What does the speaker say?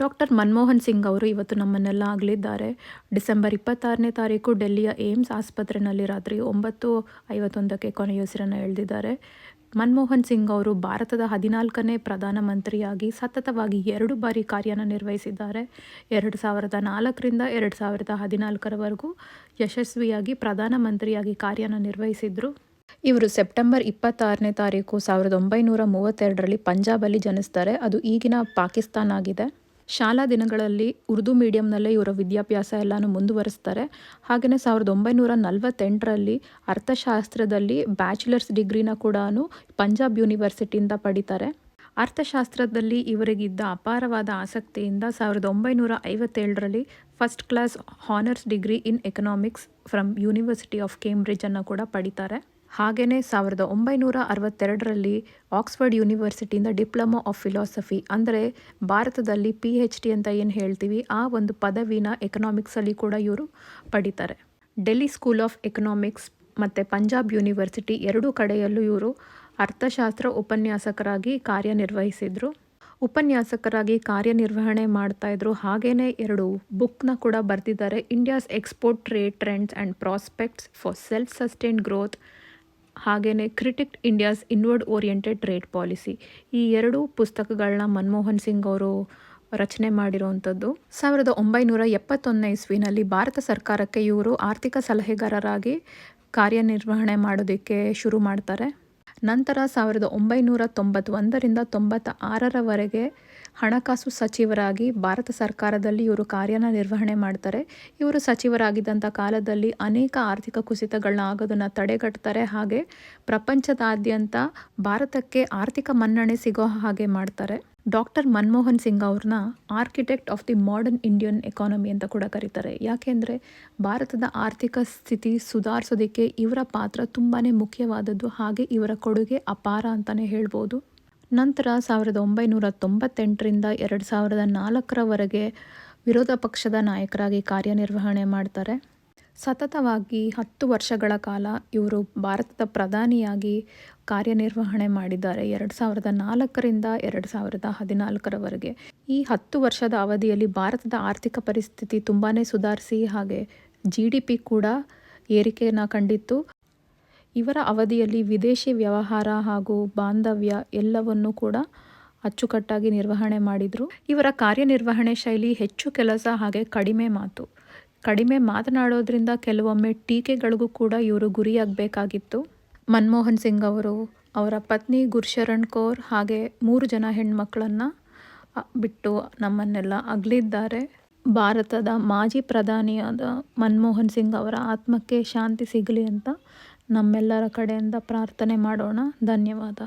Doctor Manmohan Singh ಅವರು ಇವತ್ತು ನಮ್ಮನ್ನೆಲ್ಲ ಅಗಲಿದ್ದಾರೆ. ಡಿಸೆಂಬರ್ 26ನೇ ತಾರೀಕು ಡೆಲ್ಲಿಯ ಏಮ್ಸ್ ಆಸ್ಪತ್ರೆಯಲ್ಲಿ ರಾತ್ರಿ 9:51ಕ್ಕೆ ಕೊನೆಯುಸಿರನ್ನು ಎಳೆದಿದ್ದಾರೆ. ಮನಮೋಹನ್ ಸಿಂಗ್ ಅವರು ಭಾರತದ 14ನೇ ಪ್ರಧಾನಮಂತ್ರಿಯಾಗಿ ಸತತವಾಗಿ 2 ಬಾರಿ ಕಾರ್ಯನಿರ್ವಹಿಸಿದ್ದಾರೆ. 2004ರಿಂದ 2014ರವರೆಗೂ ಯಶಸ್ವಿಯಾಗಿ ಪ್ರಧಾನಮಂತ್ರಿಯಾಗಿ ಕಾರ್ಯನಿರ್ವಹಿಸಿದ್ರು. ಇವರು ಸೆಪ್ಟೆಂಬರ್ 26ನೇ ತಾರೀಕು 1932ರಲ್ಲಿ ಪಂಜಾಬಲ್ಲಿ ಜನಿಸ್ತಾರೆ. ಅದು ಈಗಿನ ಪಾಕಿಸ್ತಾನ ಆಗಿದೆ. ಶಾಲಾ ದಿನಗಳಲ್ಲಿ ಉರ್ದು ಮೀಡಿಯಂನಲ್ಲೇ ಇವರ ವಿದ್ಯಾಭ್ಯಾಸ ಎಲ್ಲನೂ ಮುಂದುವರಿಸ್ತಾರೆ. ಹಾಗೆಯೇ 1948ರಲ್ಲಿ ಅರ್ಥಶಾಸ್ತ್ರದಲ್ಲಿ ಬ್ಯಾಚುಲರ್ಸ್ ಡಿಗ್ರಿನ ಕೂಡ ಪಂಜಾಬ್ ಯೂನಿವರ್ಸಿಟಿಯಿಂದ ಪಡಿತಾರೆ. ಅರ್ಥಶಾಸ್ತ್ರದಲ್ಲಿ ಇವರಿಗಿದ್ದ ಅಪಾರವಾದ ಆಸಕ್ತಿಯಿಂದ 1957ರಲ್ಲಿ first class honours degree in economics from university of Cambridge ಅನ್ನು ಕೂಡ ಪಡಿತಾರೆ. ಹಾಗೆಯೇ 1962ರಲ್ಲಿ ಆಕ್ಸ್ಫರ್ಡ್ ಯೂನಿವರ್ಸಿಟಿಯಿಂದ ಡಿಪ್ಲೊಮಾ ಆಫ್ ಫಿಲಾಸಫಿ ಅಂದರೆ ಭಾರತದಲ್ಲಿ PhD ಅಂತ ಏನು ಹೇಳ್ತೀವಿ ಆ ಒಂದು ಪದವಿನ ಎಕನಾಮಿಕ್ಸಲ್ಲಿ ಕೂಡ ಇವರು ಪಡಿತಾರೆ. ಡೆಲ್ಲಿ ಸ್ಕೂಲ್ ಆಫ್ ಎಕನಾಮಿಕ್ಸ್ ಮತ್ತು ಪಂಜಾಬ್ ಯೂನಿವರ್ಸಿಟಿ ಎರಡೂ ಕಡೆಯಲ್ಲೂ ಇವರು ಅರ್ಥಶಾಸ್ತ್ರ ಉಪನ್ಯಾಸಕರಾಗಿ ಕಾರ್ಯನಿರ್ವಹಿಸಿದರು. ಉಪನ್ಯಾಸಕರಾಗಿ ಕಾರ್ಯನಿರ್ವಹಣೆ ಮಾಡ್ತಾಯಿದ್ರು. ಹಾಗೆಯೇ 2 ಬುಕ್ನ ಕೂಡ ಬರೆದಿದ್ದಾರೆ. India's export trade trends and prospects for self sustained growth, ಹಾಗೆಯೇ critic India's inward oriented trade policy. ಈ 2 ಪುಸ್ತಕಗಳನ್ನ ಮನಮೋಹನ್ ಸಿಂಗ್ ಅವರು ರಚನೆ ಮಾಡಿರುವಂಥದ್ದು. 1971ನೇ ಇಸ್ವಿನಲ್ಲಿ ಭಾರತ ಸರ್ಕಾರಕ್ಕೆ ಇವರು ಆರ್ಥಿಕ ಸಲಹೆಗಾರರಾಗಿ ಕಾರ್ಯನಿರ್ವಹಣೆ ಮಾಡೋದಕ್ಕೆ ಶುರು ಮಾಡ್ತಾರೆ. ನಂತರ 1991ರಿಂದ 96ರವರೆಗೆ ಹಣಕಾಸು ಸಚಿವರಾಗಿ ಭಾರತ ಸರ್ಕಾರದಲ್ಲಿ ಇವರು ಕಾರ್ಯನಿರ್ವಹಣೆ ಮಾಡ್ತಾರೆ. ಇವರು ಸಚಿವರಾಗಿದ್ದಂಥ ಕಾಲದಲ್ಲಿ ಅನೇಕ ಆರ್ಥಿಕ ಕುಸಿತಗಳನ್ನ ಆಗೋದನ್ನು ತಡೆಗಟ್ತಾರೆ. ಹಾಗೆ ಪ್ರಪಂಚದಾದ್ಯಂತ ಭಾರತಕ್ಕೆ ಆರ್ಥಿಕ ಮನ್ನಣೆ ಸಿಗೋ ಹಾಗೆ ಮಾಡ್ತಾರೆ. ಡಾಕ್ಟರ್ ಮನಮೋಹನ್ ಸಿಂಗ್ ಅವ್ರನ್ನ architect of the modern Indian economy ಅಂತ ಕೂಡ ಕರೀತಾರೆ. ಯಾಕೆಂದರೆ ಭಾರತದ ಆರ್ಥಿಕ ಸ್ಥಿತಿ ಸುಧಾರಿಸೋದಕ್ಕೆ ಇವರ ಪಾತ್ರ ತುಂಬಾ ಮುಖ್ಯವಾದದ್ದು. ಹಾಗೆ ಇವರ ಕೊಡುಗೆ ಅಪಾರ ಅಂತಲೇ ಹೇಳ್ಬೋದು. ನಂತರ 1998ರಿಂದ 2004ರವರೆಗೆ ವಿರೋಧ ಪಕ್ಷದ ನಾಯಕರಾಗಿ ಕಾರ್ಯನಿರ್ವಹಣೆ ಮಾಡ್ತಾರೆ. ಸತತವಾಗಿ 10 ವರ್ಷಗಳ ಕಾಲ ಇವರು ಭಾರತದ ಪ್ರಧಾನಿಯಾಗಿ ಕಾರ್ಯನಿರ್ವಹಣೆ ಮಾಡಿದ್ದಾರೆ. 2004ರಿಂದ 2014ರವರೆಗೆ. ಈ 10 ವರ್ಷದ ಅವಧಿಯಲ್ಲಿ ಭಾರತದ ಆರ್ಥಿಕ ಪರಿಸ್ಥಿತಿ ತುಂಬಾ ಸುಧಾರಿಸಿ ಹಾಗೆ GDP ಕೂಡ ಏರಿಕೆಯನ್ನು ಕಂಡಿತ್ತು. ಇವರ ಅವಧಿಯಲ್ಲಿ ವಿದೇಶಿ ವ್ಯವಹಾರ ಹಾಗೂ ಬಾಂಧವ್ಯ ಎಲ್ಲವನ್ನೂ ಕೂಡ ಅಚ್ಚುಕಟ್ಟಾಗಿ ನಿರ್ವಹಣೆ ಮಾಡಿದರು. ಇವರ ಕಾರ್ಯನಿರ್ವಹಣೆ ಶೈಲಿ ಹೆಚ್ಚು ಕೆಲಸ ಹಾಗೆ ಕಡಿಮೆ ಮಾತು. ಕಡಿಮೆ ಮಾತನಾಡೋದ್ರಿಂದ ಕೆಲವೊಮ್ಮೆ ಟೀಕೆಗಳಿಗೂ ಕೂಡ ಇವರು ಗುರಿಯಾಗಬೇಕಾಗಿತ್ತು. ಮನಮೋಹನ್ ಸಿಂಗ್ ಅವರು ಅವರ ಪತ್ನಿ ಗುರ್ಶರಣ್ ಕೌರ್ ಹಾಗೆ 3 ಜನ ಹೆಣ್ಮಕ್ಳನ್ನು ಬಿಟ್ಟು ನಮ್ಮನ್ನೆಲ್ಲ ಅಗಲಿದ್ದಾರೆ. ಭಾರತದ ಮಾಜಿ ಪ್ರಧಾನಿಯಾದ ಮನಮೋಹನ್ ಸಿಂಗ್ ಅವರ ಆತ್ಮಕ್ಕೆ ಶಾಂತಿ ಸಿಗಲಿ ಅಂತ ನಮ್ಮೆಲ್ಲರ ಕಡೆಯಿಂದ ಪ್ರಾರ್ಥನೆ ಮಾಡೋಣ. ಧನ್ಯವಾದ.